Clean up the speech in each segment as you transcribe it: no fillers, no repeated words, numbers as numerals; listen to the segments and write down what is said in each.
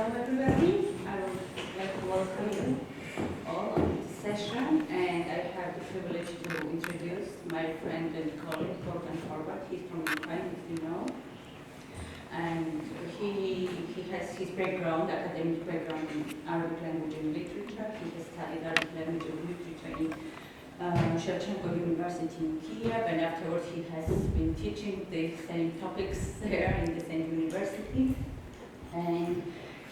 Hello everybody, I would like to welcome you all on this session, and I have the privilege to introduce my friend and colleague Bohdan Horvat. He's from Ukraine, if you know, and he has his background, academic background in Arabic language and literature. He has studied Arabic language and literature in Shevchenko University in Kiev, and afterwards he has been teaching the same topics there in the same university. And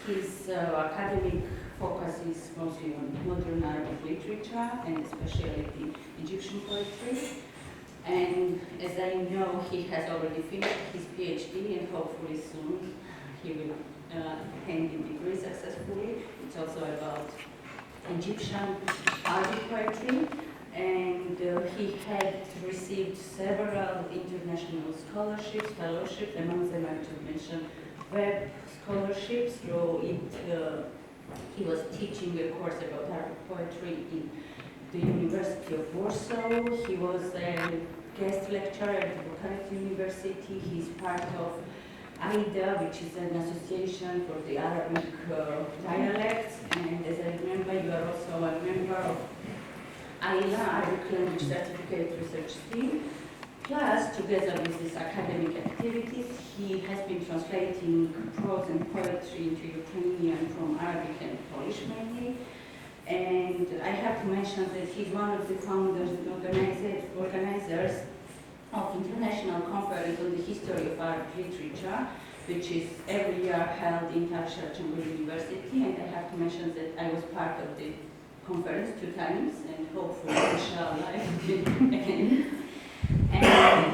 his academic focus is mostly on modern Arabic literature and especially the Egyptian poetry. And as I know, he has already finished his PhD, and hopefully soon he will hand in degree successfully. It's also about Egyptian Arabic poetry. And he had received several international scholarships, fellowships. Among them I should mention web scholarships. Through it, he was teaching a course about Arabic poetry in the University of Warsaw. He was a guest lecturer at the Bucharest University. He's part of AIDA, which is an association for the Arabic dialects. And as I remember, you are also a member of AILA, Arabic Language Certificate Research Team. Plus, together with these academic activities, he has been translating prose and poetry into Ukrainian from Arabic and Polish mainly. And I have to mention that he's one of the founders and organizers of International Conference on the History of Arabic Literature, which is every year held in Shevchenko University. And I have to mention that I was part of the conference 2 times, and hopefully, inshallah, I will again. And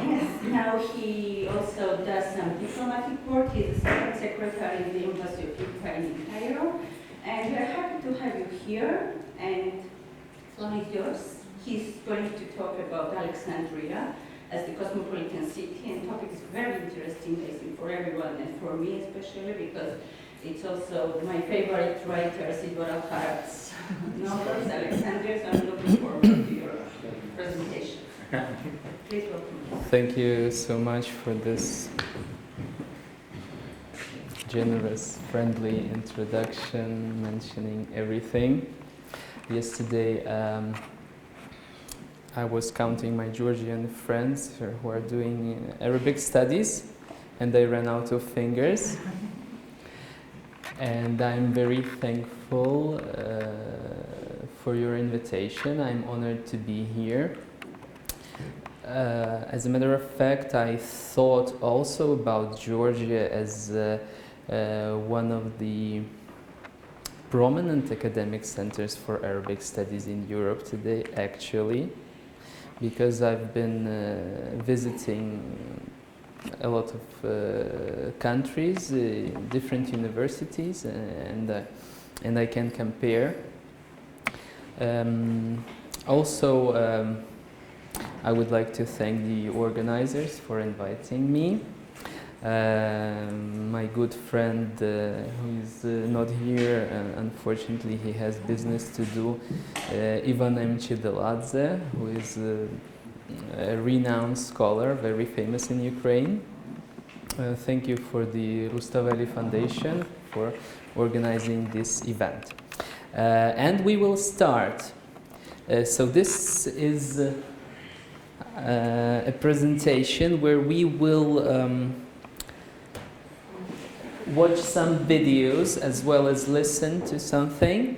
yes, now he also does some diplomatic work. He's the second secretary in the Embassy of Ukraine in Cairo. And we're happy to have you here. And floor is yours. He's going to talk about Alexandria as the cosmopolitan city. And the topic is very interesting, I think, for everyone and for me especially, because it's also my favorite writer, Sidor Al-Kharat's novels, Alexandria, so I'm looking forward to your presentation. Please welcome. Thank you so much for this generous, friendly introduction, mentioning everything. Yesterday, I was counting my Georgian friends who are doing Arabic studies, and I ran out of fingers. And I'm very thankful for your invitation. I'm honored to be here. As a matter of fact, I thought also about Georgia as one of the prominent academic centers for Arabic studies in Europe today, actually, because I've been visiting a lot of countries, different universities, and I can compare. Also, I would like to thank the organizers for inviting me. My good friend who is not here, unfortunately he has business to do, Ivan Mchideladze, who is a renowned scholar, very famous in Ukraine. Thank you for the Rustaveli Foundation for organizing this event. And we will start. So this is a presentation where we will watch some videos as well as listen to something.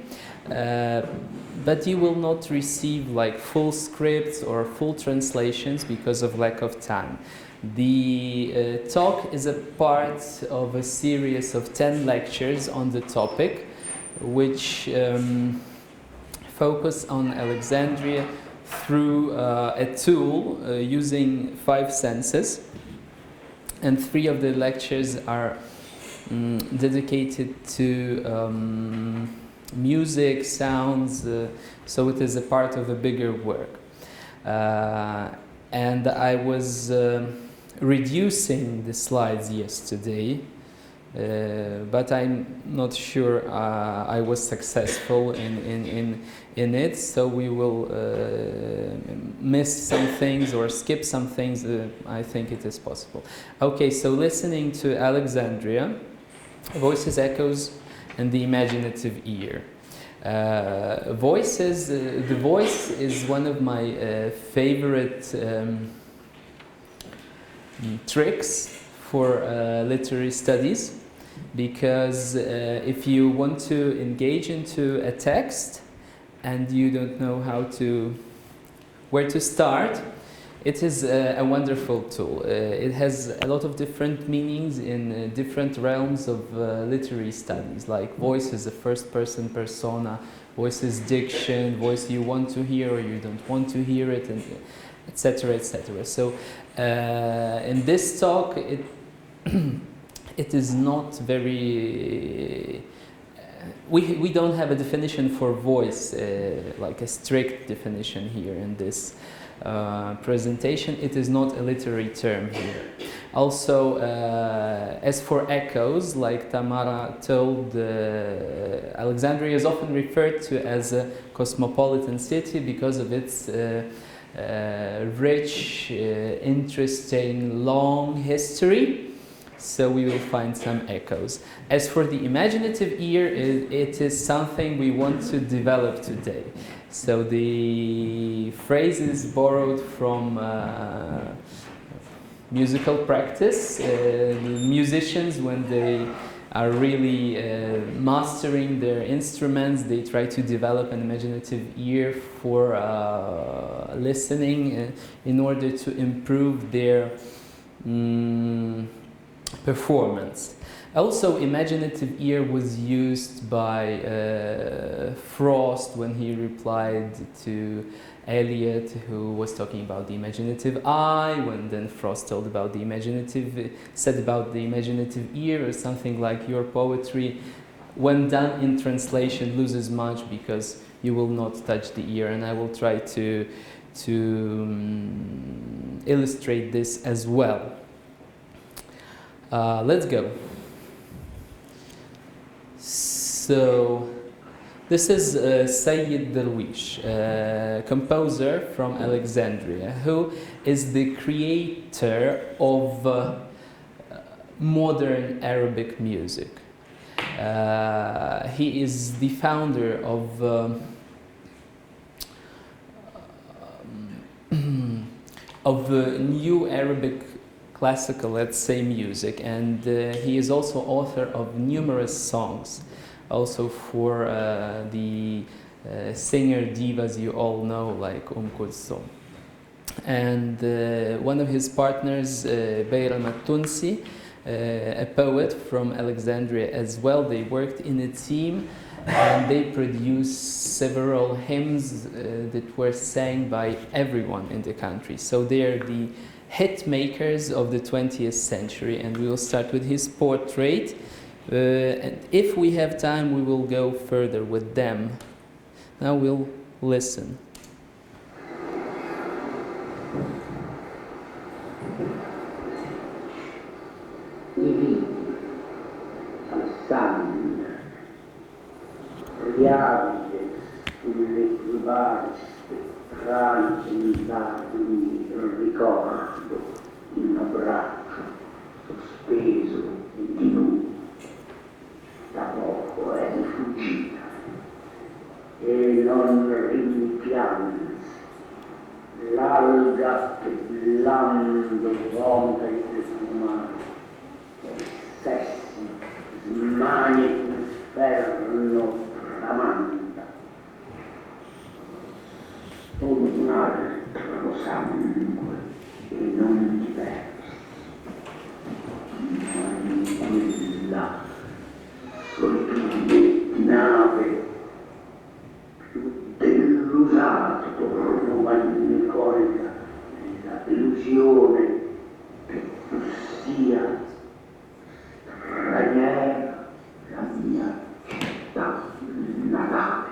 But you will not receive like full scripts or full translations because of lack of time. The talk is a part of a series of 10 lectures on the topic, which focus on Alexandria through a tool using 5 senses. And 3 of the lectures are dedicated to music, sounds, so it is a part of a bigger work. And I was reducing the slides yesterday, but I'm not sure I was successful in it, so we will miss some things or skip some things. I think it is possible. Okay, so listening to Alexandria, voices, echoes, and the imaginative ear. Voices, the voice is one of my favorite tricks for literary studies, because if you want to engage into a text and you don't know where to start, it is a wonderful tool. It has a lot of different meanings in different realms of literary studies, like voice is a first-person persona, voice is diction, voice you want to hear or you don't want to hear it, and etc., etc. So in this talk, it is not very... we don't have a definition for voice, like a strict definition here in this presentation. It is not a literary term here. Also, as for echoes, like Tamara told, Alexandria is often referred to as a cosmopolitan city because of its rich, interesting, long history. So we will find some echoes. As for the imaginative ear, it is something we want to develop today. So the phrase is borrowed from musical practice. The musicians, when they are really mastering their instruments, they try to develop an imaginative ear for listening in order to improve their performance. Also, imaginative ear was used by Frost when he replied to Eliot, who was talking about the imaginative eye, when then Frost told about the imaginative, said about the imaginative ear, or something like your poetry, when done in translation, loses much because you will not touch the ear, and I will try to illustrate this as well. Let's go. So, this is Sayyid Darwish, a composer from Alexandria, who is the creator of modern Arabic music. He is the founder of new Arabic classical, let's say, music, and he is also author of numerous songs, also for the singer divas you all know, like Kulthum. And one of his partners, Bayram al-Tunsi, a poet from Alexandria as well, they worked in a team and they produced several hymns that were sang by everyone in the country. So they are the hit makers of the 20th century, and we will start with his portrait. And if we have time, we will go further with them. Now we'll listen. Ricordo in un abbraccio sospeso di lui, da poco è fuggita e non rimpiansi, l'alga che blando vomita il profumare, e sessi smania l'inferno tramanda. Un altro sangue e non diverso, ma in quella solitudine nave più delusato torno malinconica nella delusione che tu sia straniera la mia città natale.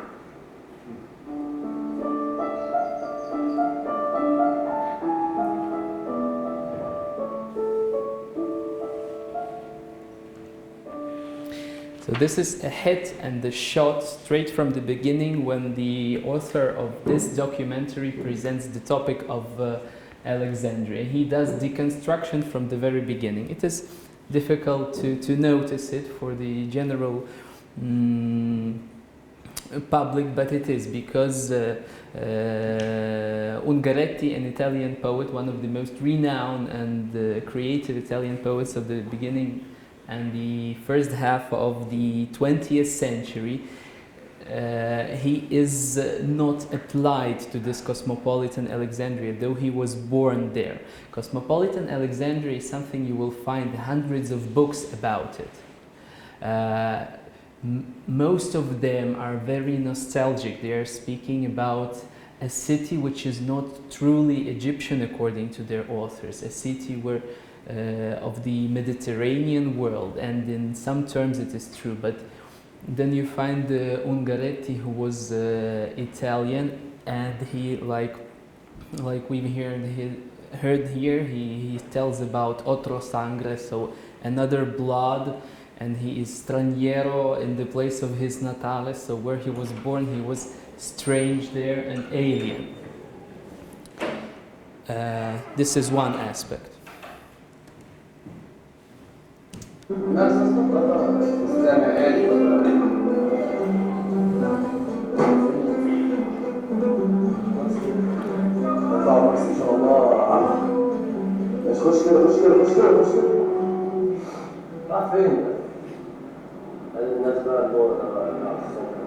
So this is a hit and the shot straight from the beginning when the author of this documentary presents the topic of Alexandria. He does deconstruction from the very beginning. It is difficult to notice it for the general public, but it is because Ungaretti, an Italian poet, one of the most renowned and creative Italian poets of the beginning and the first half of the 20th century, he is not applied to this cosmopolitan Alexandria, though he was born there. Cosmopolitan Alexandria is something you will find hundreds of books about it. Most of them are very nostalgic. They are speaking about a city which is not truly Egyptian according to their authors, a city where of the Mediterranean world, and in some terms it is true, but then you find Ungaretti, who was Italian, and he, like we've heard here, he tells about otro sangre, so another blood, and he is straniero in the place of his natale, so where he was born he was strange there and alien. This is one aspect.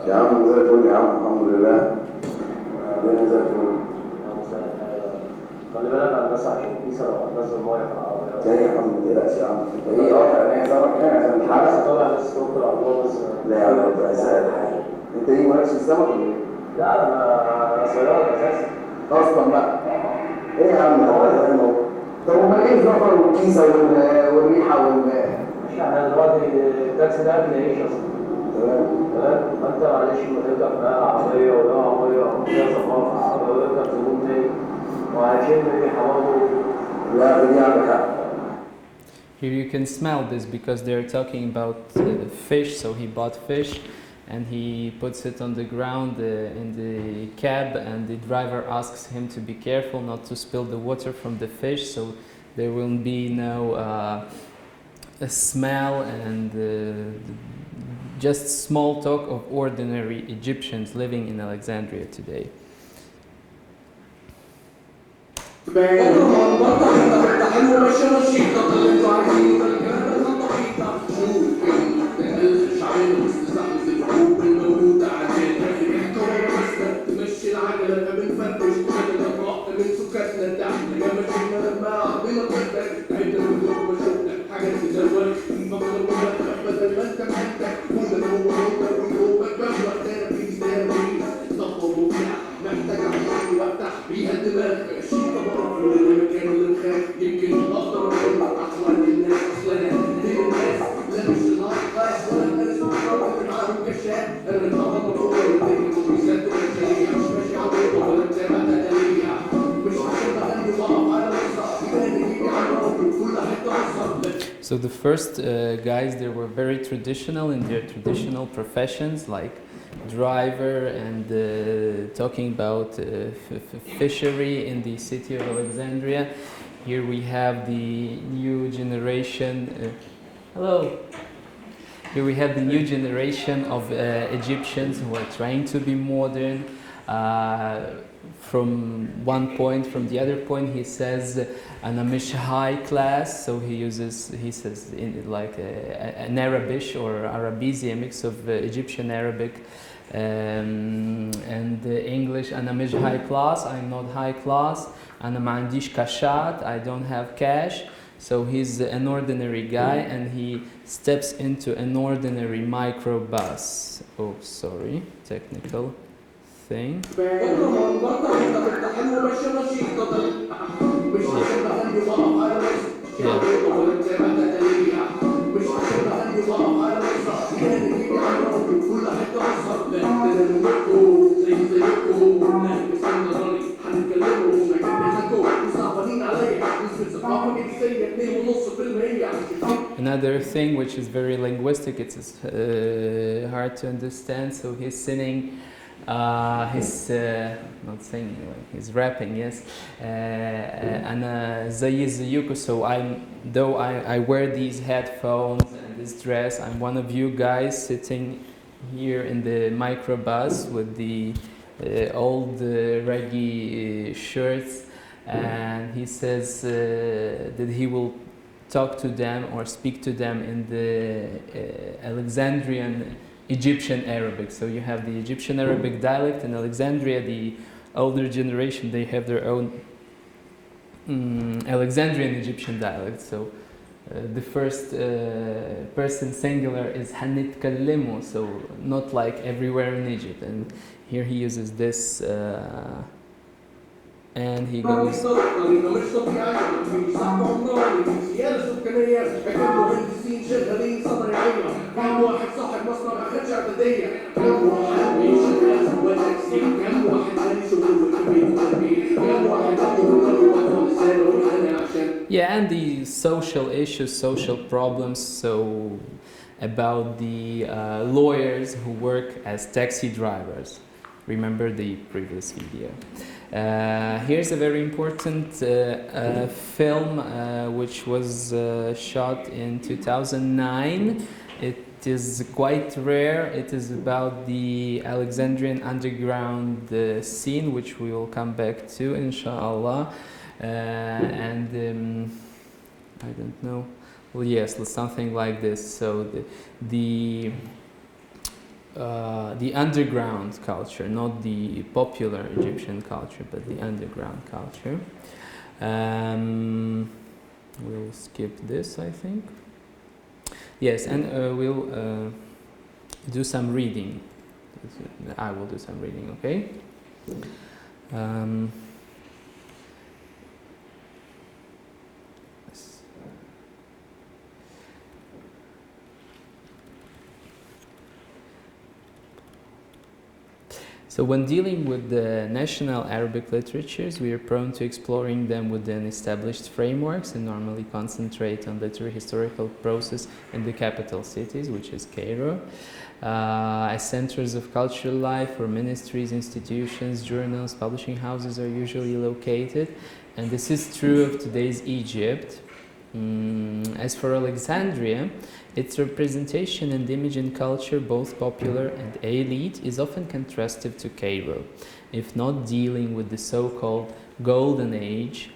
يا عم زي الفل يا عم، الحمد لله. الدنيا زي الفل. خلي بالك على الناس عشان الكيسة لو هتنزل مية في العربية. لا يا عم ما تقلقش يا عم. انت ايه قاطع عينيا سامعك هنا عشان الحبس؟ طالع لسه دكتور على الله بس. لا يا عم ربنا يسهل الحال. انت ايه مالكش في السمك ولا ايه؟ لا انا صياد اساسا. اصلا بقى. ايه يا عم هو ده الموضوع؟ طب امال ايه الزفر والكيسة والريحة مش احنا دلوقتي التاكسي ده اكل عيش اصلا. تمام. فانت معلش لما تركب معايا العربية ولا عربية او فيها زفار في العربية ويركب زبون تاني وهيشم ريحة برضه. لا دي عندك حق. Here you can smell this because they're talking about fish, so he bought fish and he puts it on the ground in the cab, and the driver asks him to be careful not to spill the water from the fish, so there will be no a smell and just small talk of ordinary Egyptians living in Alexandria today. So the first guys, they were very traditional in their traditional professions, like driver and talking about fishery in the city of Alexandria. Here we have the new generation. Hello. Here we have the new generation of Egyptians who are trying to be modern. From one point, from the other point, he says an high class. So he says in like an Arabic or Arabizi, a mix of Egyptian Arabic and English. أنا مش high class. I'm not high class. أنا ما عنديش كاشات. I don't have cash. So he's an ordinary guy, and he steps into an ordinary microbus. Oh, sorry, technical thing. Another thing which is very linguistic, it's hard to understand, so he's singing, not singing, he's rapping, yes. أنا زي زيكم, so though I wear these headphones and this dress, I'm one of you guys sitting here in the microbus with the old raggy shirts, and he says that he will talk to them or speak to them in the Alexandrian Egyptian Arabic. So you have the Egyptian Arabic dialect in Alexandria. The older generation, they have their own Alexandrian Egyptian dialect. So the first person singular is هنتكلموا, so not like everywhere in Egypt. And here he uses this, and he goes. Yeah, and the social issues, social problems. So about the lawyers who work as taxi drivers. Remember the previous video. Here's a very important film which was shot in 2009. It is quite rare. It is about the Alexandrian underground scene, which we will come back to, inshallah. And I don't know. Well, yes, something like this. So the underground culture, not the popular Egyptian culture, but the underground culture. We'll skip this, I think. Yes, and we'll do some reading. I will do some reading, okay? So when dealing with the national Arabic literatures, we are prone to exploring them within established frameworks and normally concentrate on literary historical process in the capital cities, which is Cairo, as centers of cultural life where ministries, institutions, journals, publishing houses are usually located. And this is true of today's Egypt. As for Alexandria, its representation and image in culture, both popular and elite, is often contrastive to Cairo. If not dealing with the so-called Golden Age,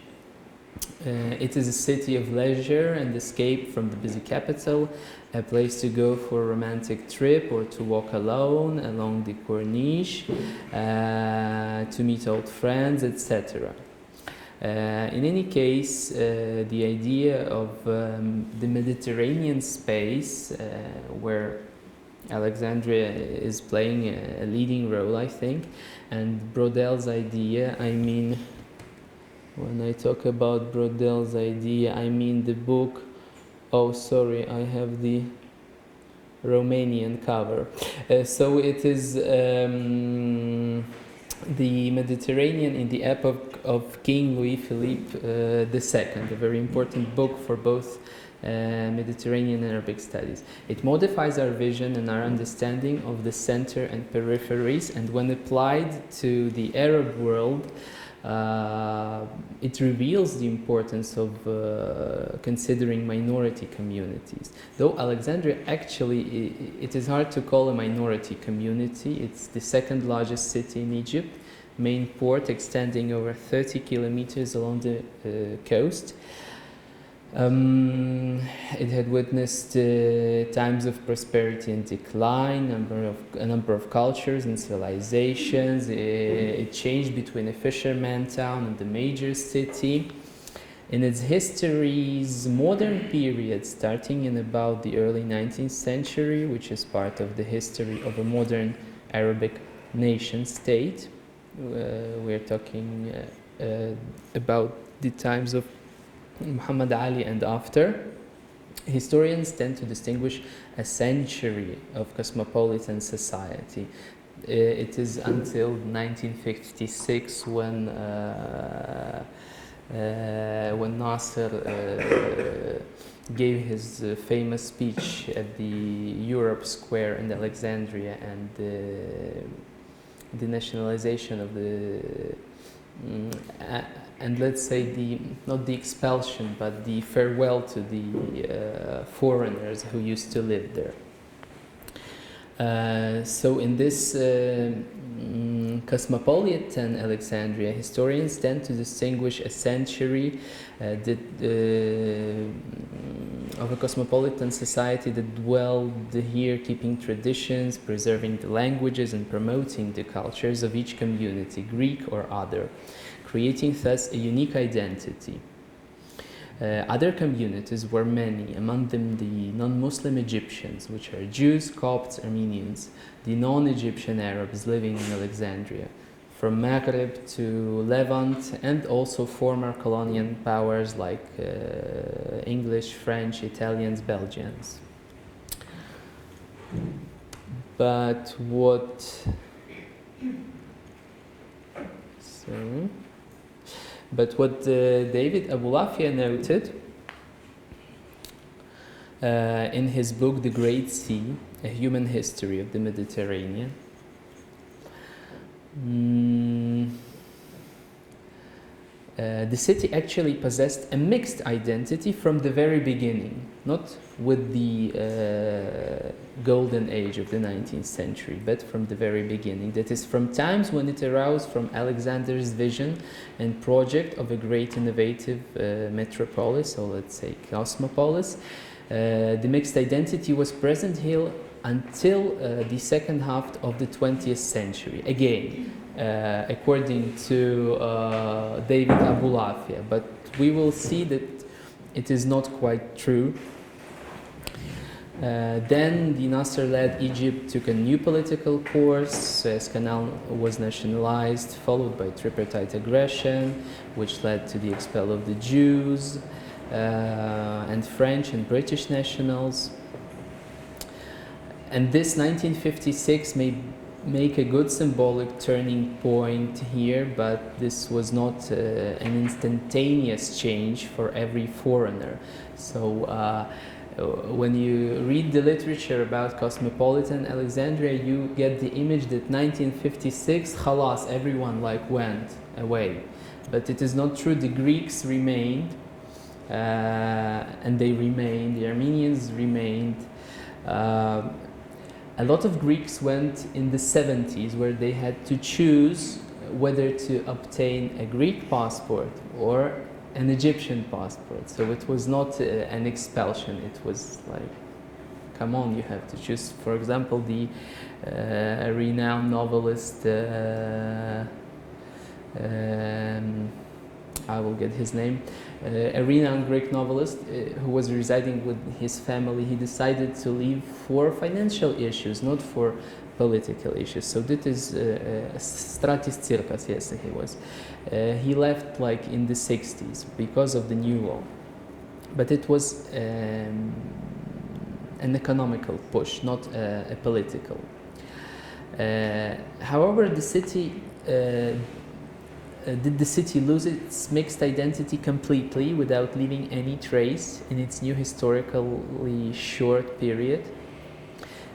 it is a city of leisure and escape from the busy capital, a place to go for a romantic trip or to walk alone along the Corniche, to meet old friends, etc. In any case, the idea of the Mediterranean space, where Alexandria is playing a leading role, I think, and Brodel's idea, I mean, when I talk about Brodel's idea, I mean the book, oh sorry, I have the Romanian cover. So it is the Mediterranean in the epoch of King Louis Philippe II, a very important book for both Mediterranean and Arabic studies. It modifies our vision and our understanding of the center and peripheries, and when applied to the Arab world, it reveals the importance of considering minority communities. Though Alexandria actually, it is hard to call a minority community. It's the second largest city in Egypt, main port extending over 30 kilometers along the coast. It had witnessed times of prosperity and decline, a number of cultures and civilizations. It changed between a fisherman town and the major city. In its history's modern period, starting in about the early 19th century, which is part of the history of a modern Arabic nation state, we're talking about the times of Muhammad Ali and after, historians tend to distinguish a century of cosmopolitan society. It is until 1956 when Nasser gave his famous speech at the Europe Square in Alexandria, and the nationalization of the and let's say not the expulsion, but the farewell to the foreigners who used to live there. So in this cosmopolitan Alexandria, historians tend to distinguish a century of a cosmopolitan society that dwelled here, keeping traditions, preserving the languages, and promoting the cultures of each community, Greek or other, creating thus a unique identity. Other communities were many, among them the non-Muslim Egyptians, which are Jews, Copts, Armenians, the non-Egyptian Arabs living in Alexandria, from Maghreb to Levant, and also former colonial powers like English, French, Italians, Belgians. But what David Abulafia noted in his book The Great Sea, A Human History of the Mediterranean, the city actually possessed a mixed identity from the very beginning, not with the golden age of the 19th century, but from the very beginning. That is, from times when it arose from Alexander's vision and project of a great innovative metropolis, or let's say cosmopolis. The mixed identity was present here until the second half of the 20th century. Again, according to David Abulafia, but we will see that it is not quite true. Then the Nasser-led Egypt took a new political course. Suez Canal was nationalized, followed by tripartite aggression, which led to the expel of the Jews and French and British nationals. And this 1956 may make a good symbolic turning point here, but this was not an instantaneous change for every foreigner. So when you read the literature about cosmopolitan Alexandria, you get the image that 1956, khalas, everyone went away. But it is not true. The Greeks remained, and they remained. The Armenians remained. A lot of Greeks went in the 70s, where they had to choose whether to obtain a Greek passport or an Egyptian passport. So it was not an expulsion. It was like, come on, you have to choose. For example, the renowned novelist, I will get his name, a renowned Greek novelist who was residing with his family. He decided to leave for financial issues, not for political issues. So that is Stratis Tsirkas, yes, he was. He left in the 60s because of the new law. But it was an economical push, not a political. However, the city did the city lose its mixed identity completely without leaving any trace in its new historically short period?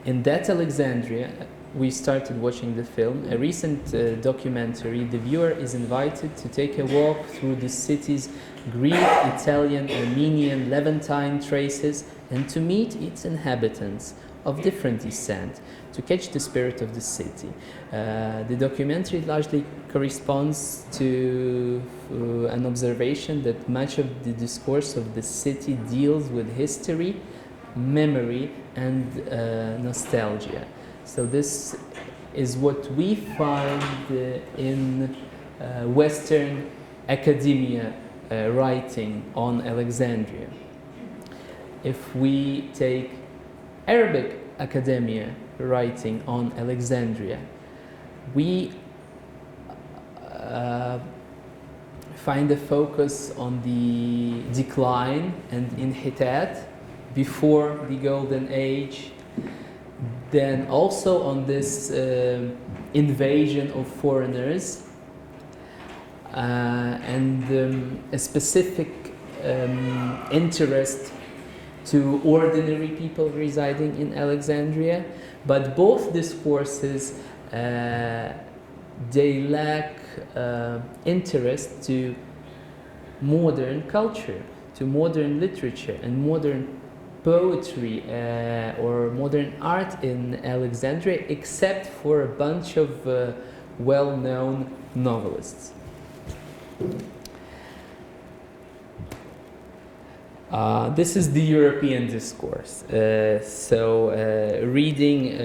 In that Alexandria, we started watching the film, a recent documentary. The viewer is invited to take a walk through the city's Greek, Italian, Armenian, Levantine traces and to meet its inhabitants of different descent, to catch the spirit of the city. The documentary largely corresponds to an observation that much of the discourse of the city deals with history, memory, and nostalgia. So this is what we find in Western academia writing on Alexandria. If we take Arabic academia writing on Alexandria, we find a focus on the decline and inhitat before the Golden Age, then also on this invasion of foreigners and a specific interest to ordinary people residing in Alexandria. But both discourses, they lack interest to modern culture, to modern literature and modern poetry or modern art in Alexandria, except for a bunch of well-known novelists. This is the European discourse. Reading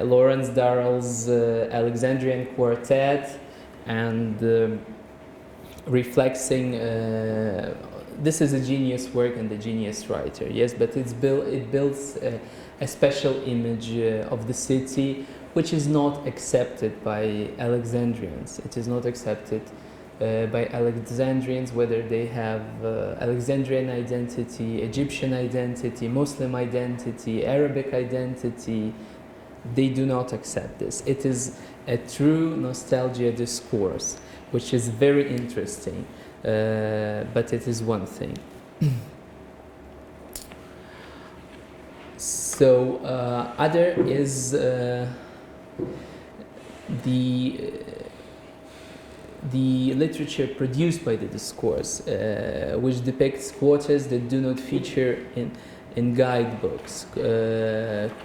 Lawrence Darrell's Alexandrian Quartet and reflecting, this is a genius work and a genius writer, yes, but it builds a special image of the city which is not accepted by Alexandrians. It is not accepted by Alexandrians, whether they have Alexandrian identity, Egyptian identity, Muslim identity, Arabic identity. They do not accept this. It is a true nostalgia discourse, which is very interesting, but it is one thing. So other is the literature produced by the discourse, which depicts quarters that do not feature in guidebooks,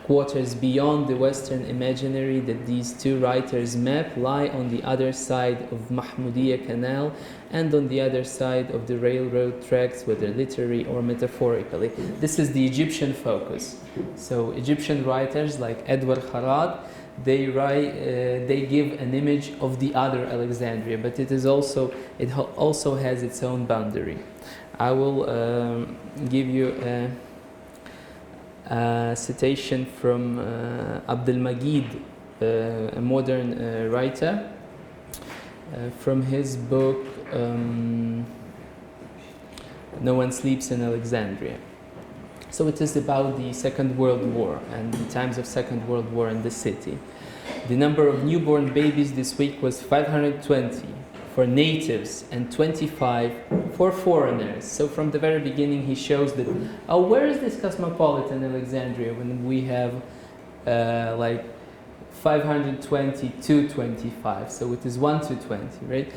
quarters beyond the Western imaginary that these two writers map lie on the other side of Mahmoudiya Canal and on the other side of the railroad tracks, whether literally or metaphorically. This is the Egyptian focus. So Egyptian writers like Edward Kharad, they give an image of the other Alexandria, but it also has its own boundary. I will give you a citation from Abdel Magid, a modern writer, from his book No One Sleeps in Alexandria. So it is about the Second World War and the times of Second World War in the city. The number of newborn babies this week was 520 for natives and 25 for foreigners. So from the very beginning he shows that, where is this cosmopolitan Alexandria when we have like 520 to 25, so it is 1 to 20, right?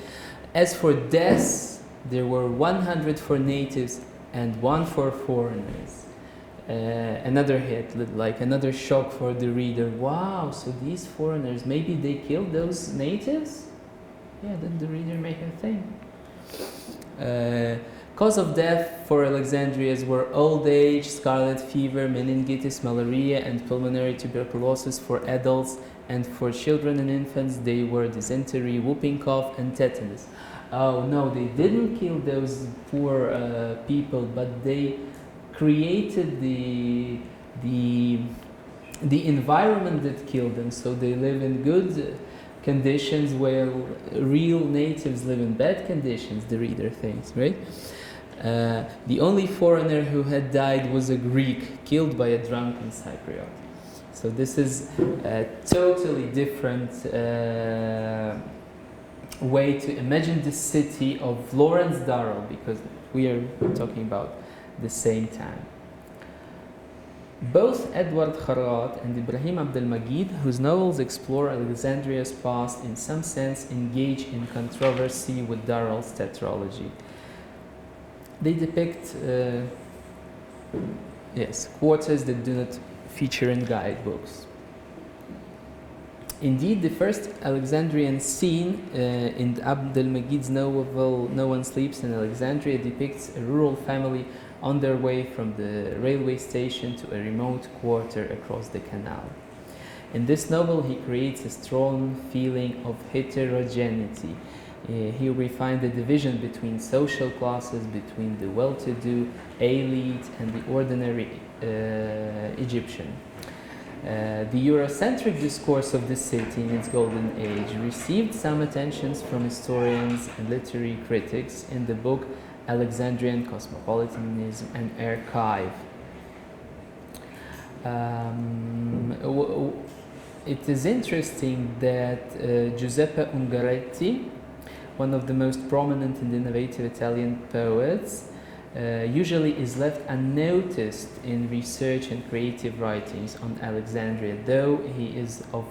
As for deaths, there were 100 for natives and 1 for foreigners. Another hit, like another shock for the reader. Wow, so these foreigners, maybe they killed those natives? Yeah, then the reader may have think. Cause of death for Alexandrians were old age, scarlet fever, meningitis, malaria, and pulmonary tuberculosis for adults, and for children and infants they were dysentery, whooping cough, and tetanus. Oh no, they didn't kill those poor people, but they created the environment that killed them, so they live in good conditions while real natives live in bad conditions, the reader thinks, right? The only foreigner who had died was a Greek killed by a drunken Cypriot. So this is a totally different way to imagine the city of Lawrence Darrell, because we are talking about the same time. Both Edward Kharad and Ibrahim Abdel Magid, whose novels explore Alexandria's past, in some sense engage in controversy with Darrell's tetralogy. They depict quarters that do not feature in guidebooks. Indeed, the first Alexandrian scene in Abdel Magid's novel No One Sleeps in Alexandria depicts a rural family on their way from the railway station to a remote quarter across the canal. In this novel, he creates a strong feeling of heterogeneity. Here we find the division between social classes, between the well-to-do elite and the ordinary Egyptian. The Eurocentric discourse of the city in its golden age received some attentions from historians and literary critics in the book Alexandrian Cosmopolitanism and Archive. It is interesting that Giuseppe Ungaretti, one of the most prominent and innovative Italian poets, usually is left unnoticed in research and creative writings on Alexandria, though he is of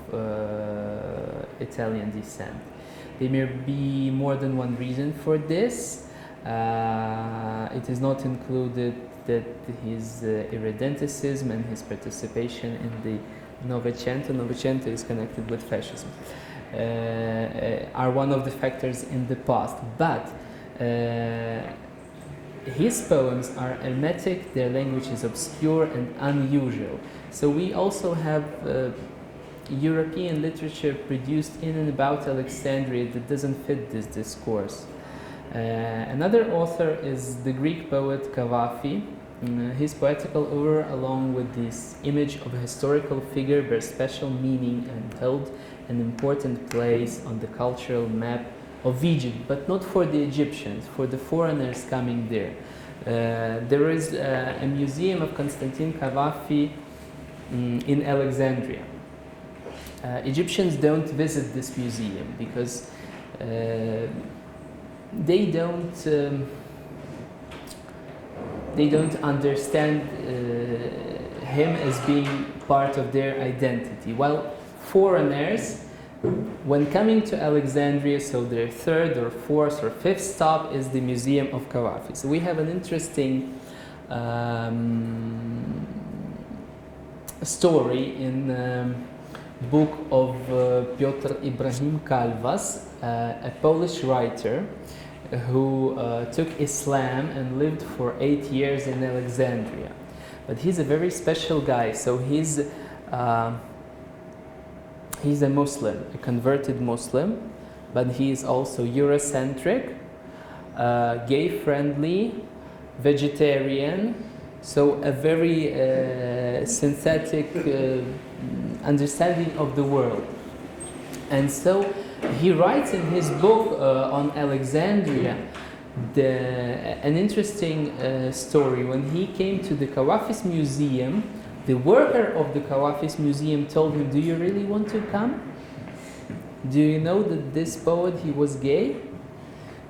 Italian descent. There may be more than one reason for this. It is not included that his irredenticism and his participation in the Novecento is connected with fascism, are one of the factors in the past. But his poems are hermetic, their language is obscure and unusual. So we also have European literature produced in and about Alexandria that doesn't fit this discourse. Another author is the Greek poet Cavafy. His poetical oeuvre, along with this image of a historical figure, bears special meaning and held an important place on the cultural map of Egypt, but not for the Egyptians, for the foreigners coming there. There is a museum of Constantine Cavafy in Alexandria. Egyptians don't visit this museum because they don't understand him as being part of their identity. While foreigners, when coming to Alexandria, so their third or fourth or fifth stop is the Museum of Cavafy. So we have an interesting story in book of Piotr Ibrahim Kalvas, a Polish writer who took Islam and lived for 8 years in Alexandria. But he's a very special guy. So he's a Muslim, a converted Muslim, but he is also Eurocentric, gay-friendly, vegetarian, so a very synthetic understanding of the world. And so he writes in his book on Alexandria an interesting story. When he came to the Cavafis Museum, the worker of the Cavafis Museum told him, "Do you really want to come? Do you know that this poet, he was gay?"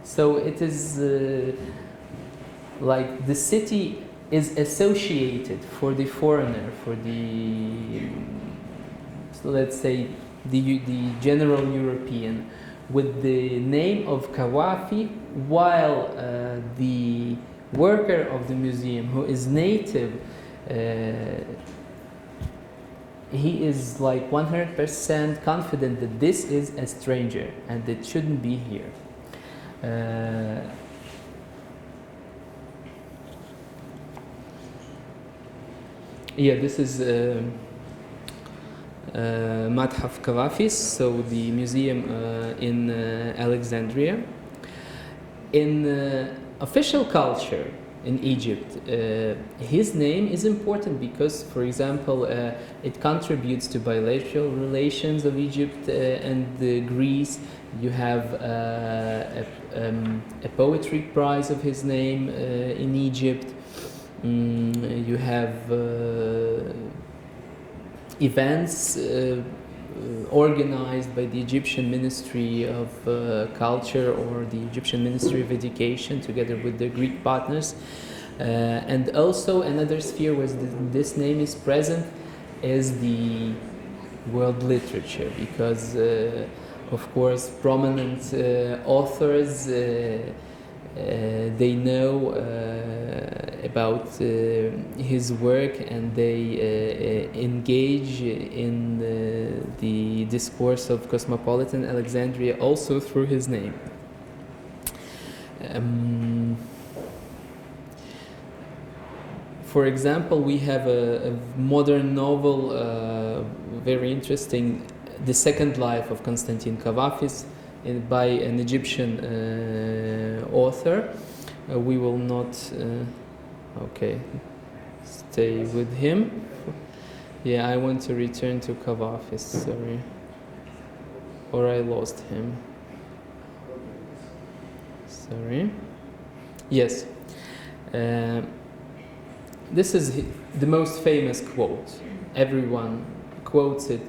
So it is like the city is associated for the foreigner, for the, let's say, the general European, with the name of Cavafy, while the worker of the museum, who is native, he is like 100% confident that this is a stranger and it shouldn't be here. This is Madhaf Cavafis, so the museum in Alexandria. In official culture in Egypt, his name is important because, for example, it contributes to bilateral relations of Egypt and Greece. You have a poetry prize of his name in Egypt. You have events organized by the Egyptian Ministry of Culture or the Egyptian Ministry of Education together with their Greek partners. And also another sphere where this name is present is the world literature, because of course prominent authors they know about his work, and they engage in the discourse of cosmopolitan Alexandria also through his name. For example, we have a modern novel, very interesting, The Second Life of Constantine Cavafis, by an Egyptian author. We will not stay with him. I want to return to Cavafis, sorry, or I lost him. Sorry. Yes. This is the most famous quote. Everyone quotes it,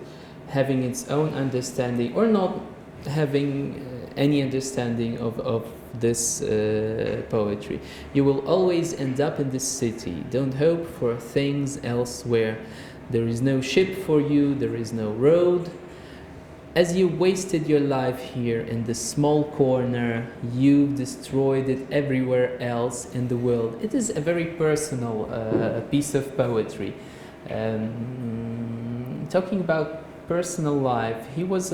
having its own understanding or not having any understanding of this poetry. You will always end up in this city. Don't hope for things elsewhere. There is no ship for you, there is no road. as you wasted your life here in this small corner, you've destroyed it everywhere else in the world. It is a very personal piece of poetry. Talking about personal life, he was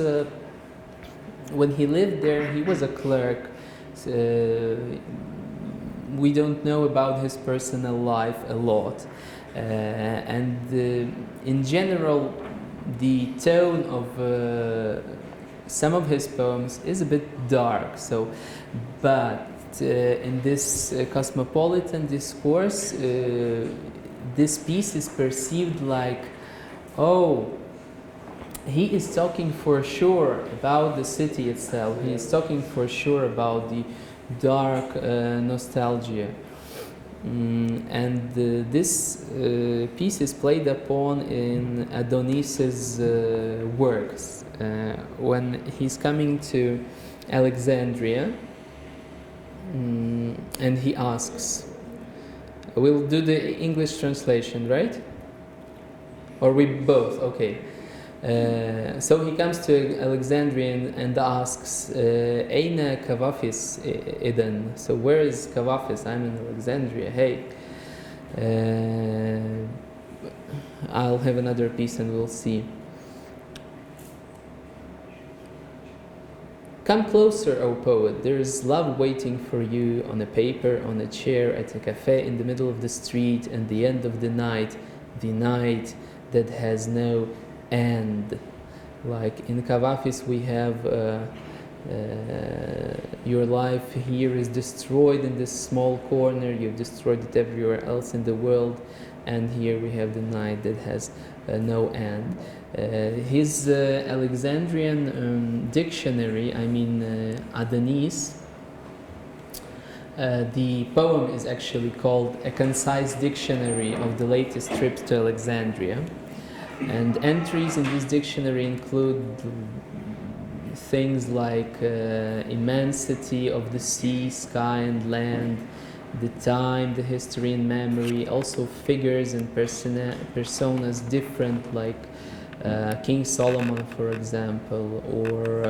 when he lived there, he was a clerk. We don't know about his personal life a lot. In general, the tone of some of his poems is a bit dark. But in this cosmopolitan discourse, this piece is perceived like, oh, he is talking for sure about the city itself. He is talking for sure about the dark nostalgia. This piece is played upon in Adonis's works. When he's coming to Alexandria, and he asks, we'll do the English translation, right? Or we both? Okay. So he comes to Alexandria and asks, Aina Kavafis Eden? So where is Kavafis? I'm in Alexandria. Hey. I'll have another piece and we'll see. Come closer, O poet. There is love waiting for you on a paper, on a chair, at a cafe in the middle of the street, and the end of the night that has no end. Like in Kavafis we have your life here is destroyed in this small corner, you've destroyed it everywhere else in the world, and here we have the night that has no end. His Alexandrian dictionary, Adonis, the poem is actually called A Concise Dictionary of the Latest Trips to Alexandria. And entries in this dictionary include things like immensity of the sea, sky and land, the time, the history and memory, also figures and personas different, like King Solomon, for example, or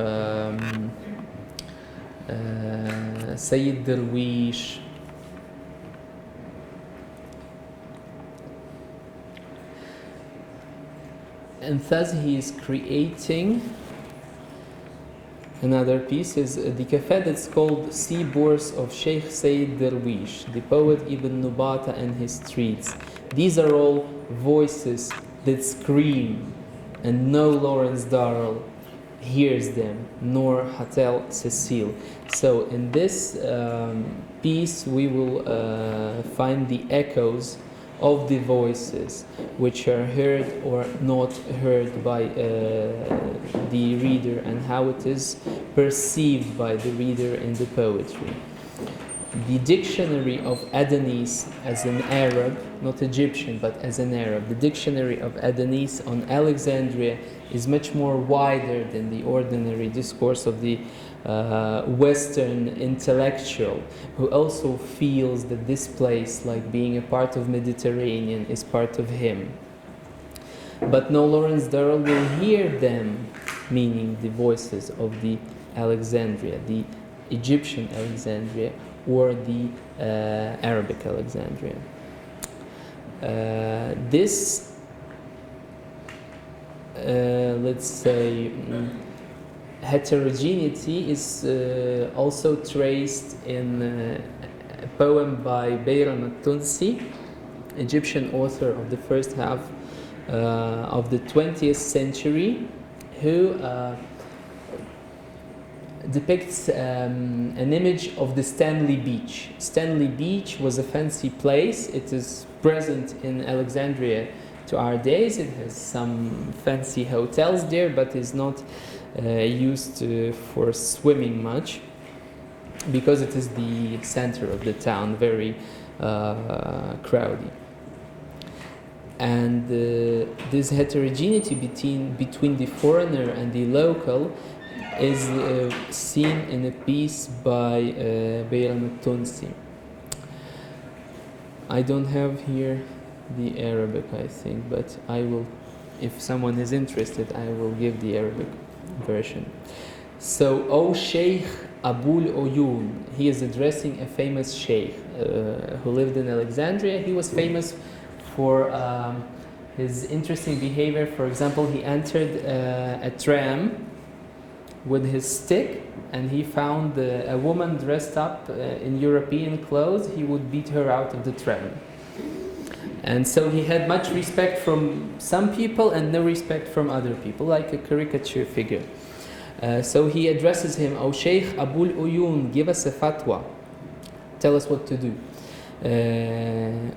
Sayyid Darwish. And thus he is creating another piece, is the cafe that's called Seabourse of Sheikh Sayyid Darwish, the poet Ibn Nubata and his streets. These are all voices that scream, and no Lawrence Darrell hears them, nor Hatel Cecile. So in this piece we will find the echoes of the voices which are heard or not heard by the reader, and how it is perceived by the reader in the poetry. The dictionary of Adonis as an Arab, not Egyptian, but as an Arab, the dictionary of Adonis on Alexandria is much more wider than the ordinary discourse of the Western intellectual, who also feels that this place, like being a part of Mediterranean, is part of him. But no Lawrence Darrell will hear them, meaning the voices of the Alexandria, the Egyptian Alexandria, or the Arabic Alexandria. This, let's say, heterogeneity is also traced in a poem by Bayram al-Tunsi, Egyptian author of the first half of the 20th century, who depicts an image of the Stanley Beach. Stanley Beach was a fancy place. It is present in Alexandria to our days. It has some fancy hotels there, but is not used for swimming much, because it is the center of the town, very crowded. And this heterogeneity between the foreigner and the local is seen in a piece by Bayram al-Tunsi. I don't have here the Arabic, I think, but I will, if someone is interested, I will give the Arabic. version. So, O Sheikh Abul Oyun, he is addressing a famous sheikh who lived in Alexandria. He was famous for his interesting behavior. For example, he entered a tram with his stick, and he found a woman dressed up in European clothes. He would beat her out of the tram. And so he had much respect from some people and no respect from other people, like a caricature figure. So he addresses him, O Sheikh Abul Uyun, give us a fatwa. Tell us what to do.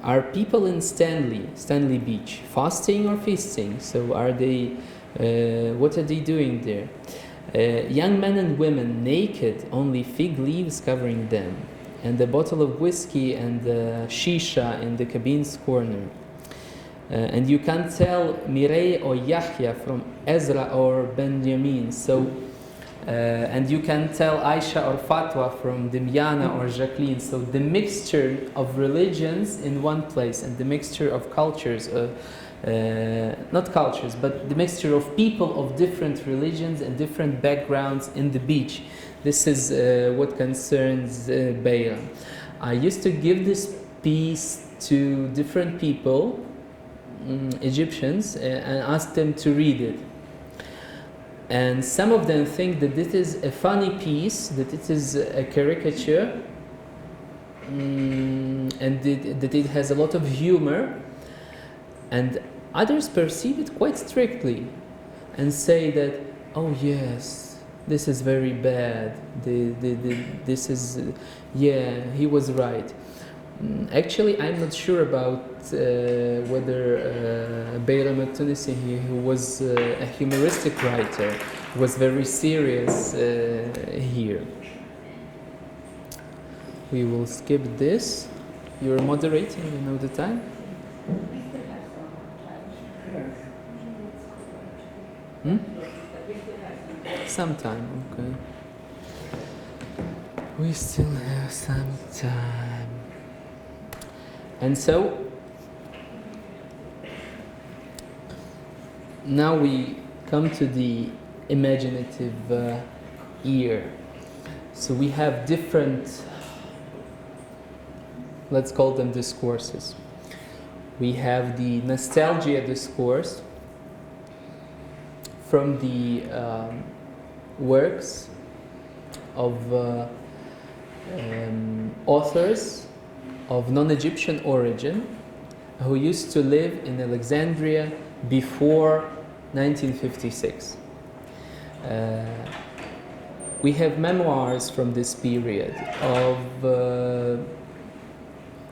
Are people in Stanley Beach, fasting or feasting? So are they, what are they doing there? Young men and women naked, only fig leaves covering them, and a bottle of whiskey and shisha in the cabine's corner. And you can't tell Mireille or Yahya from Ezra or Benjamin. So, and you can tell Aisha or Fatwa from Dimyana or Jacqueline. So the mixture of religions in one place and the mixture of cultures, not cultures, but the mixture of people of different religions and different backgrounds in the beach. This is what concerns Bayram. I used to give this piece to different people, Egyptians, and ask them to read it. And some of them think that this is a funny piece, that it is a caricature, and that it has a lot of humor. And others perceive it quite strictly and say that, oh yes, this is very bad. This is, yeah, he was right. Actually, I'm not sure about whether Bayram al-Tunisi, who was a humoristic writer, was very serious here. We will skip this. You're moderating, you know the time? Some time, okay. We still have some time. And so, now we come to the imaginative ear. So we have different, let's call them discourses. We have the nostalgia discourse from the works of authors of non-Egyptian origin who used to live in Alexandria before 1956. We have memoirs from this period of,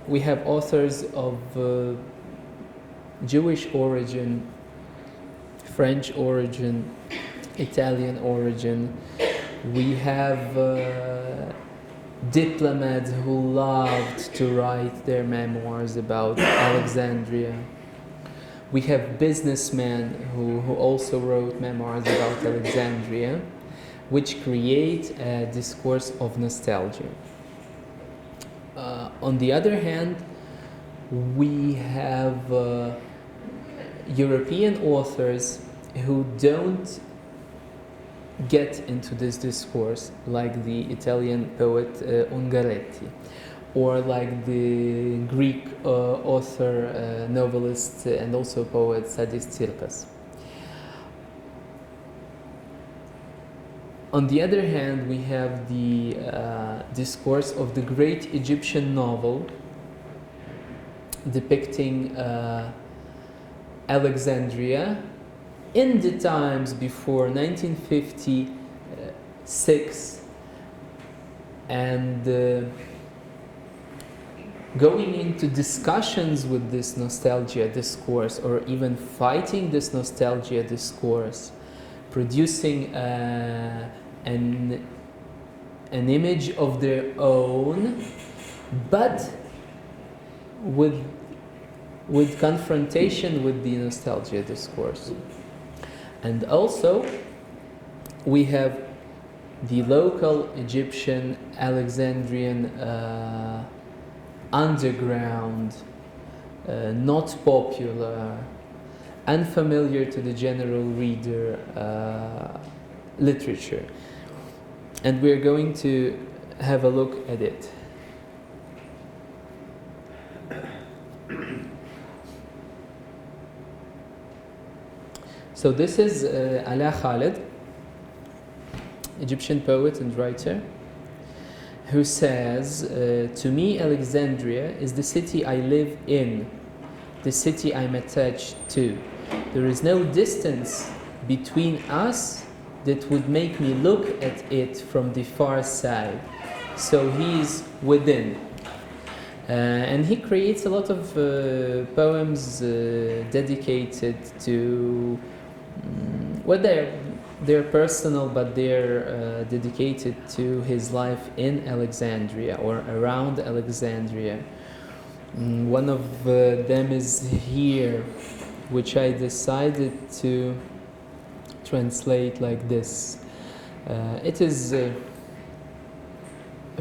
we have authors of Jewish origin, French origin, Italian origin. We have diplomats who loved to write their memoirs about Alexandria. We have businessmen who also wrote memoirs about Alexandria, which create a discourse of nostalgia. On the other hand, we have European authors who don't get into this discourse, like the Italian poet Ungaretti, or like the Greek author, novelist, and also poet Sadis Tsirkas. On the other hand, we have the discourse of the great Egyptian novel depicting Alexandria in the times before 1956, and going into discussions with this nostalgia discourse, or even fighting this nostalgia discourse, producing an image of their own, but with confrontation with the nostalgia discourse. And also, we have the local Egyptian, Alexandrian underground, not popular, unfamiliar to the general reader literature. And we're going to have a look at it. So this is Ala Khalid, Egyptian poet and writer, who says, to me Alexandria is the city I live in, the city I'm attached to. There is no distance between us that would make me look at it from the far side. So he is within. And he creates a lot of poems dedicated to, well, they're personal, but they're dedicated to his life in Alexandria or around Alexandria. One of them is here, which I decided to translate like this. It is a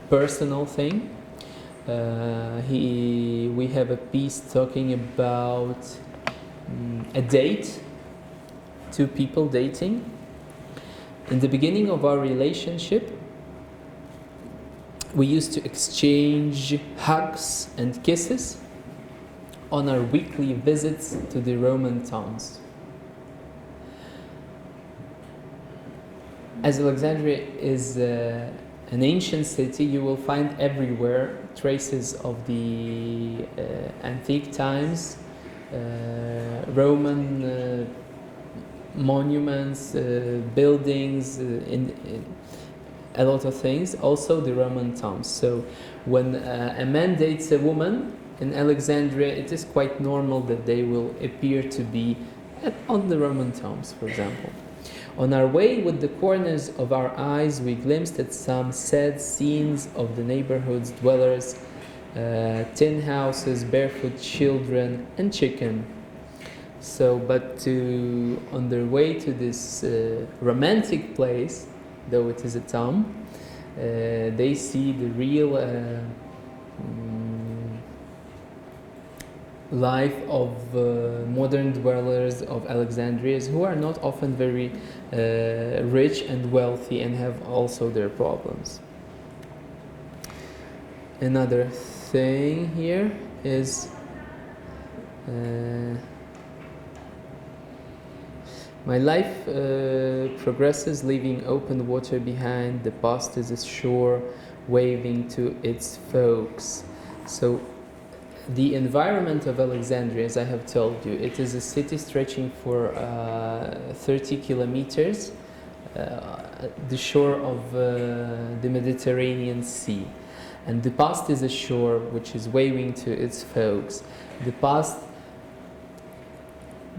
personal thing. We have a piece talking about a date, two people dating. In the beginning of our relationship, we used to exchange hugs and kisses on our weekly visits to the Roman towns. As Alexandria is an ancient city, you will find everywhere traces of the antique times, Roman monuments, buildings, a lot of things, also the Roman towns. So when a man dates a woman in Alexandria, it is quite normal that they will appear to be on the Roman tombs, for example. On our way, with the corners of our eyes, we glimpsed at some sad scenes of the neighborhood's dwellers, tin houses, barefoot children, and chicken. So, but on their way to this romantic place, though it is a town, they see the real life of modern dwellers of Alexandria, who are not often very rich and wealthy and have also their problems. Another thing here is my life progresses, leaving open water behind. The past is a shore waving to its folks. So the environment of Alexandria, as I have told you, it is a city stretching for 30 kilometers, the shore of the Mediterranean Sea. And the past is a shore which is waving to its folks. The past,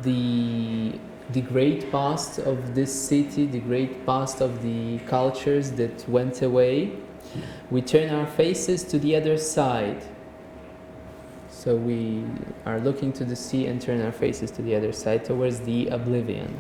the great past of this city, the great past of the cultures that went away, we turn our faces to the other side. So we are looking to the sea and turn our faces to the other side, towards the oblivion.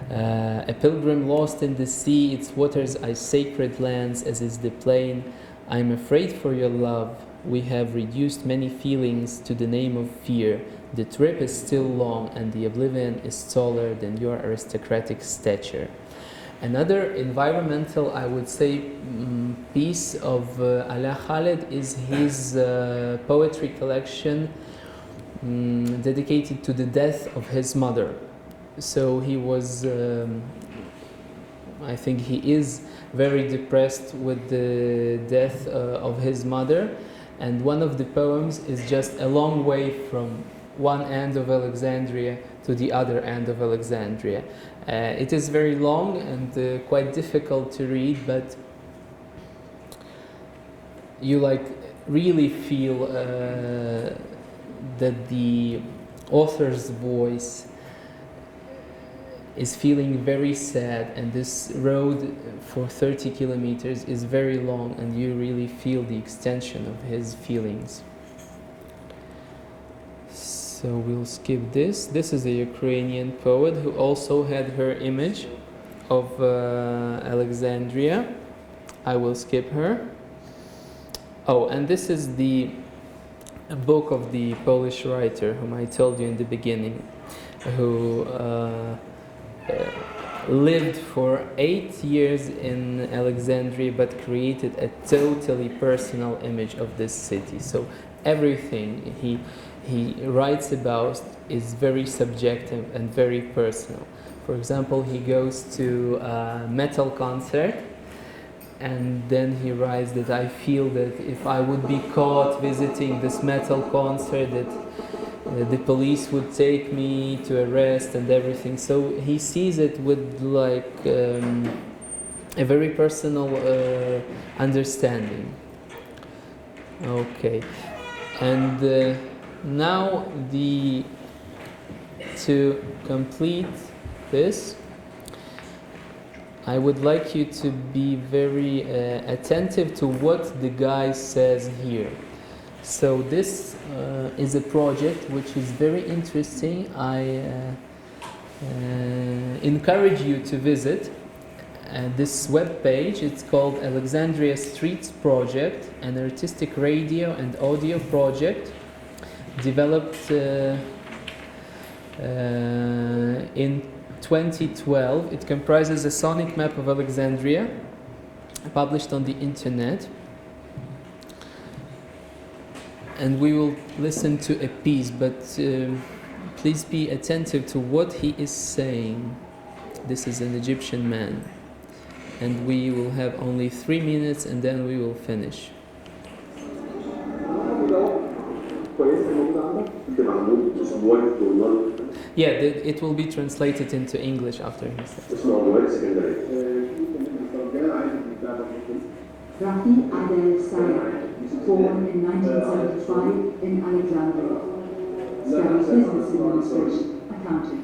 A pilgrim lost in the sea, its waters are sacred lands, as is the plain. I'm afraid for your love. We have reduced many feelings to the name of fear. The trip is still long, and the oblivion is taller than your aristocratic stature. Another environmental, I would say, piece of Ala Khalid is his poetry collection dedicated to the death of his mother. So he was, I think he is very depressed with the death of his mother, and one of the poems is just a long way from one end of Alexandria to the other end of Alexandria. It is very long and quite difficult to read, but you really feel that the author's voice is feeling very sad, and this road for 30 kilometers is very long, and you really feel the extension of his feelings. So we'll skip this. This is a Ukrainian poet who also had her image of Alexandria. I will skip her. Oh, and this is a book of the Polish writer whom I told you in the beginning, who lived for 8 years in Alexandria but created a totally personal image of this city. So everything he writes about is very subjective and very personal. For example, he goes to a metal concert and then he writes that I feel that if I would be caught visiting this metal concert, that the police would take me to arrest and everything. So he sees it with like a very personal understanding. Okay, and now to complete this, I would like you to be very attentive to what the guy says here. So this is a project which is very interesting. I encourage you to visit this web page. It's called Alexandria Streets Project, an artistic radio and audio project developed in 2012. It comprises a sonic map of Alexandria published on the internet. And we will listen to a piece, but please be attentive to what he is saying. This is an Egyptian man. And we will have only 3 minutes and then we will finish. Yeah, it will be translated into English after he says. Rafi Adel Sayed, born in 1975 in Alexandria, studied business administration, accounting,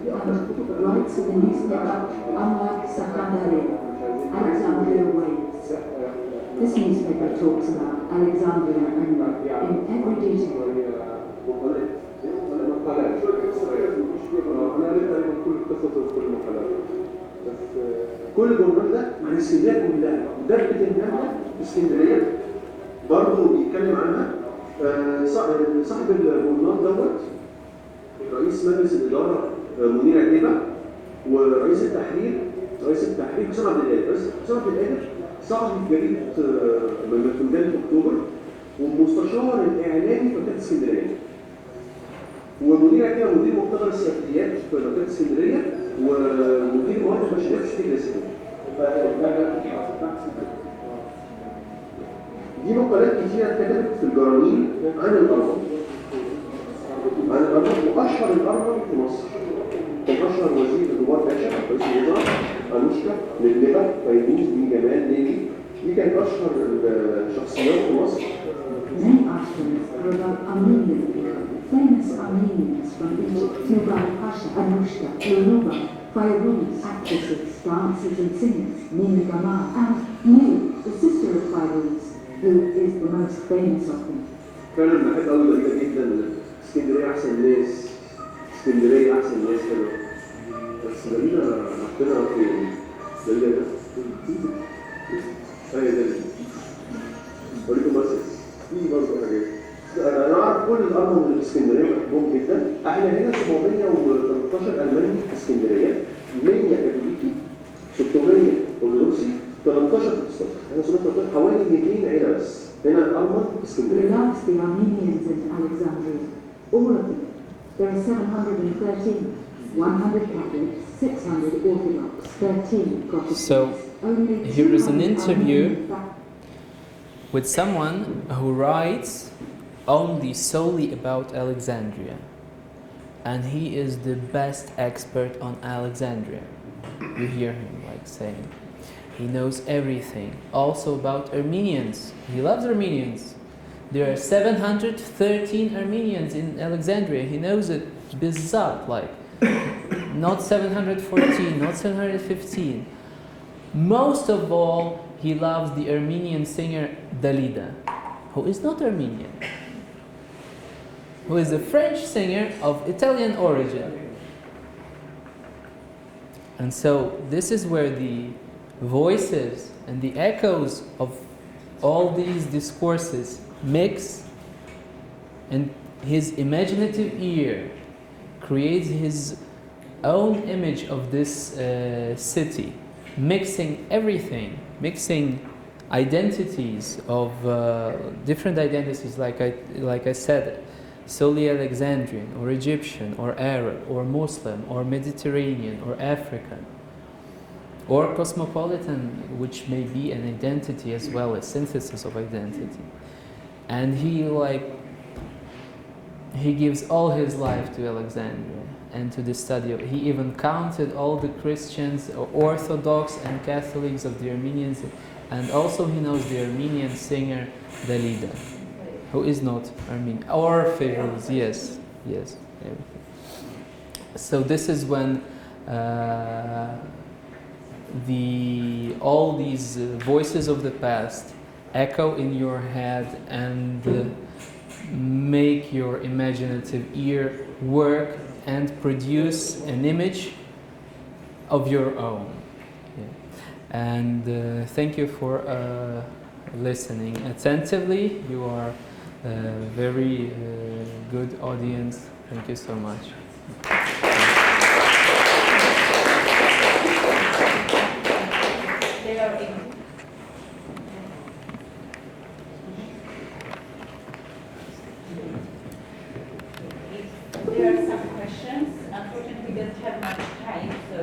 and writes for the newspaper Unlike Secondary, Alexandria Waves. This newspaper talks about Alexandria in every detail. كل الجمهور ده عن اسكندريه كلها، ودرجه النمله في اسكندريه برضه بيتكلم عنها. صاحب الجورنال دوت رئيس مجلس الاداره منير عتيبه، ورئيس التحرير حسام عبد القادر. حسام عبد القادر صحفي في جريده في مجله اكتوبر، ومستشار الاعلامي في مكتبه اسكندريه. ومدير عتيبه مدير مقتدر السياسيات في مكتبه اسكندريه، ومدير مواد البشريه في سيتي الاسكندريه. دي مقالات كتيره اتكتبت في الجرانين عن الارمن. واشهر الارمن في مصر كان اشهر وزير ادوار باشا رئيس الوزراء، انوشكا، لبلبه، فيروز بن جمال ليبي. دي كانت اشهر الشخصيات في مصر. Many articles are about Armenian people, famous Armenians from Egypt, Nubar Pasha, Anushka, Yoruba, Fairuz, actresses, dancers and singers, Nina Gamal, and you, the sister of Fairuz, who is the most famous of them. فعلا بحب قوي ضريبه جدا. اسكندريه احسن ناس، اسكندريه احسن ناس كده. بس ضريبه ربنا فين؟ ضريبه ده. ايوه ده. وريكم بس في برضه حاجات. انا اعرف كل الارمن اللي في اسكندريه بحبهم جدا. احنا هنا 713 الماني في اسكندريه، 100 كاثوليكي، 600 ارثوذكسي، 13 بروتستانت. احنا 713 حوالي 200 عيله بس. هنا الارمن في اسكندريه. Belongs the Armenians in Alexandria, all of them. There are 713, 100 Catholics, 600 Orthodox, 13 Protestants. So Only here is an 200 interview Armenian with someone who writes only solely about Alexandria, and he is the best expert on Alexandria. You hear him like saying he knows everything, also about Armenians. He loves Armenians. There are 713 Armenians in Alexandria. He knows it bizarre, like not 714, not 715. Most of all, he loves the Armenian singer Dalida, who is not Armenian, who is a French singer of Italian origin. And so this is where the voices and the echoes of all these discourses mix, and his imaginative ear creates his own image of this city, mixing everything, mixing identities of different identities, like I said, solely Alexandrian or Egyptian or Arab or Muslim or Mediterranean or African or cosmopolitan, which may be an identity as well, a synthesis of identity. And he gives all his life to Alexandria and to the study of it. He even counted all the Christians, Orthodox and Catholics of the Armenians, and also he knows the Armenian singer Dalida, who is not Armenian, or Fairuz, yes, everything. So this is when all these voices of the past echo in your head and make your imaginative ear work and produce an image of your own. Yeah. And thank you for listening attentively. You are a very good audience. Thank you so much. There are some questions. Unfortunately, we don't have much time, so